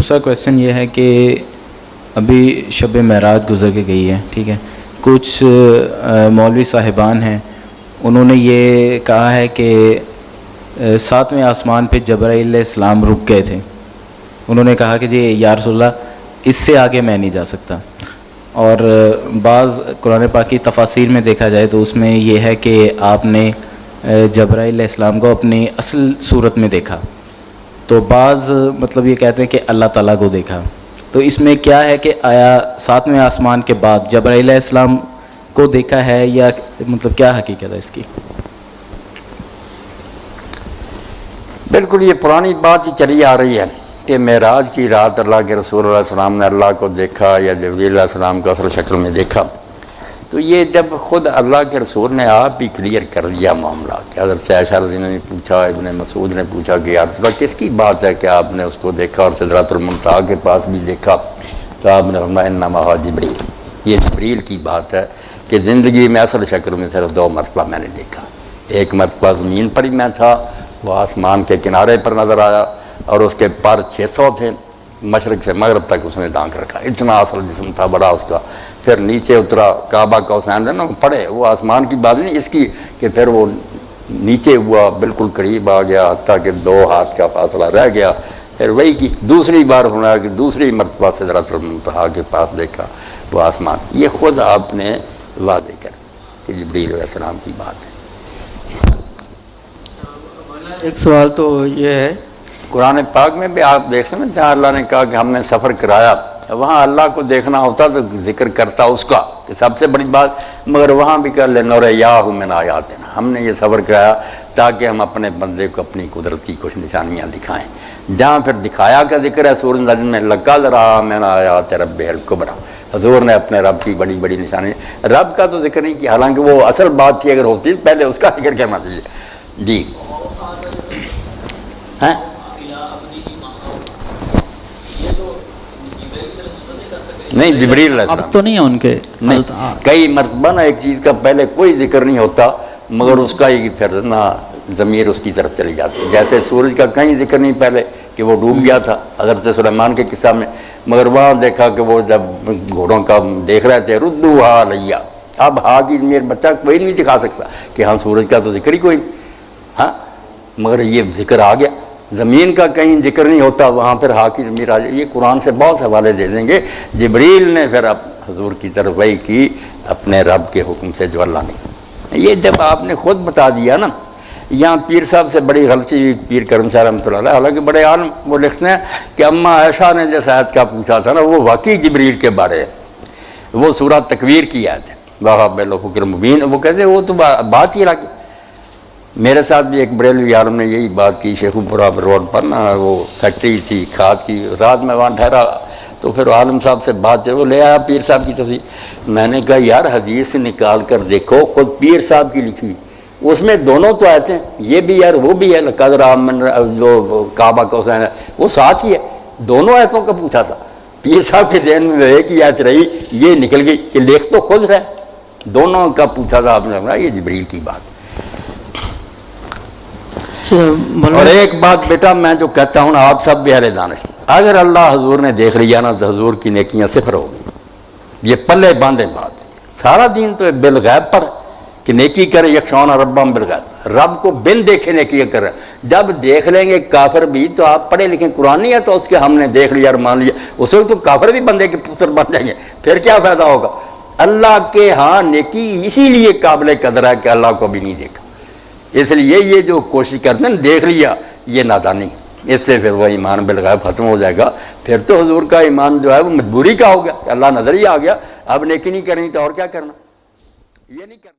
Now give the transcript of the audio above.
دوسرا کویشچن یہ ہے کہ ابھی شب معراج گزر کے گئی ہے، ٹھیک ہے، کچھ مولوی صاحبان ہیں، انہوں نے یہ کہا ہے کہ ساتویں آسمان پہ جبرائیل علیہ السلام رک گئے تھے. انہوں نے کہا کہ جی یا رسول اللہ اس سے آگے میں نہیں جا سکتا. اور بعض قرآن پاک کی تفاسیر میں دیکھا جائے تو اس میں یہ ہے کہ آپ نے جبرائیل علیہ السلام کو اپنی اصل صورت میں دیکھا. تو بعض مطلب یہ کہتے ہیں کہ اللہ تعالیٰ کو دیکھا. تو اس میں کیا ہے کہ آیا ساتویں آسمان کے بعد جبرائیل علیہ السلام کو دیکھا ہے یا مطلب کیا حقیقت ہے اس کی؟ بالکل یہ پرانی بات ہی چلی آ رہی ہے کہ معراج کی رات اللہ کے رسول اللہ علیہ السلام نے اللہ کو دیکھا یا جبرائیل علیہ السلام کو اصل شکل میں دیکھا. تو یہ جب خود اللہ کے رسول نے آپ بھی کلیئر کر دیا معاملہ کہ حضرت عائشہ رضی اللہ عنہا نے پوچھا، ابن مسعود نے پوچھا کہ یا رسول اللہ کس کی بات ہے کہ آپ نے اس کو دیکھا اور سدرۃ المنتہا کے پاس بھی دیکھا؟ تو آپ نے فرمایا انما ھو جبریل، یہ جبریل کی بات ہے کہ زندگی میں اصل شکل میں صرف 2 مرتبہ میں نے دیکھا. ایک مرتبہ زمین پر ہی میں تھا، وہ آسمان کے کنارے پر نظر آیا اور اس کے پر 600 تھے، مشرق سے مغرب تک اس نے ڈھانک رکھا، اتنا اصل جسم تھا بڑا اس کا. پھر نیچے اترا، کعبہ کا حسین ہے نا پڑے، وہ آسمان کی بات نہیں اس کی کہ پھر وہ نیچے ہوا بالکل قریب آ گیا حتیٰ کہ 2 ہاتھ کا فاصلہ رہ گیا. پھر وہی کی دوسری بار ہونا کہ دوسری مرتبہ سدرۃ المنتہا کے پاس دیکھا وہ آسمان. یہ خود آپ نے واضح کر کہ جبریل علیہ السلام کی بات ہے. ایک سوال تو یہ ہے، قرآن پاک میں بھی آپ دیکھ سکتے ہیں جہاں اللہ نے کہا کہ ہم نے سفر کرایا، وہاں اللہ کو دیکھنا ہوتا تو ذکر کرتا اس کا کہ سب سے بڑی بات، مگر وہاں بھی کر لے نُرِیَّاهُ مِنْ آیَاتِنَا، ہم نے یہ سفر کرایا تاکہ ہم اپنے بندے کو اپنی قدرت کی کچھ نشانیاں دکھائیں. جہاں پھر دکھایا کا ذکر ہے سورۃ النجم میں لَقَدْ رَأَىٰ مِنْ آیَاتِ رَبِّهِ الْکُبْرىٰ، حضور نے اپنے رب کی بڑی بڑی نشانی، رب کا تو ذکر نہیں کیا، حالانکہ وہ اصل بات تھی، اگر ہوتی پہلے اس کا ذکر کرنا چاہیے. جی ہاں نہیں جبریل علیہ السلام اب تو نہیں ہے ان کے نہیں، کئی مرتبہ نا ایک چیز کا پہلے کوئی ذکر نہیں ہوتا مگر اس کا ہی پھر نا ضمیر اس کی طرف چلی جاتی. جیسے سورج کا کہیں ذکر نہیں پہلے کہ وہ ڈوب گیا تھا حضرت سلیمان کے قصہ میں، مگر وہاں دیکھا کہ وہ جب گھوڑوں کا دیکھ رہے تھے ردوہا علیہ، اب ہاں کی ضمیر بچہ کوئی نہیں دکھا سکتا کہ ہاں سورج کا تو ذکر ہی کوئی نہیں، ہاں مگر یہ ذکر آ گیا. زمین کا کہیں ذکر نہیں ہوتا وہاں پھر ہا کی ضمیر آ جائے. یہ قرآن سے بہت حوالے دے دیں گے. جبریل نے پھر اب حضور کی طرف وحی کی اپنے رب کے حکم سے جو اللہ نے، یہ جب آپ نے خود بتا دیا نا. یہاں پیر صاحب سے بڑی غلطی ہوئی، پیر کرم شاہ رحمۃ اللہ علیہ، حالانکہ بڑے عالم، وہ لکھتے ہیں کہ اما عائشہ نے جس آیت کا پوچھا تھا نا وہ واقعی جبریل کے بارے ہے، وہ سورہ تکویر کی آیت ہے، وَهَبَ لَهُ الْمُبِينَ. وہ کہتے ہیں وہ تو بات ہی الگ ہے. میرے ساتھ بھی ایک بریلوی عالم نے یہی بات کی، شیخو پورہ روڈ پر نا وہ فیکٹری تھی کھاد کی، رات میں وہاں ٹھہرا تو پھر عالم صاحب سے بات وہ لے آیا پیر صاحب کی تفسیر. میں نے کہا یار حدیث نکال کر دیکھو، خود پیر صاحب کی لکھی اس میں دونوں تو آیتیں، یہ بھی ہے وہ بھی ہے، لَقَدْ رَأَىٰ مِنْ جو کعبہ کا حسین ہے وہ ساتھ ہی ہے، دونوں آیتوں کا پوچھا تھا. پیر صاحب کے ذہن میں ایک ہی آیت رہی، یہ نکل گئی کہ لکھ تو خود ہے، دونوں کا پوچھا تھا. آپ نے کہا یہ جبریل کی بات. اور ایک بات بیٹا میں جو کہتا ہوں آپ سب بھی اہل دانش، اگر اللہ حضور نے دیکھ لیا نا تو حضور کی نیکیاں صفر ہو گئی. یہ پلے باندھے بات، سارا دین تو بالغیب پر کہ نیکی کرے یخشون ربہم بالغیب، رب کو بن دیکھے نیکی کرے. جب دیکھ لیں گے کافر بھی تو آپ پڑھے لکھیں قرآن نہیں ہے تو اس کے ہم نے دیکھ لیا اور مان لیا، اس وقت تو کافر بھی بندے کے پتر بن جائیں گے، پھر کیا فائدہ ہوگا؟ اللہ کے ہاں نیکی اسی لیے قابل قدر ہے کہ اللہ کو بھی نہیں دیکھا. اس لیے یہ جو کوشش کرتے ہیں دیکھ لیا، یہ نادانی، اس سے پھر وہ ایمان بالغیب ختم ہو جائے گا. پھر تو حضور کا ایمان جو ہے وہ مجبوری کا ہو گیا کہ اللہ نظر ہی آ گیا، اب نیکی نہیں کرنی تو اور کیا کرنا، یہ نہیں کرنا.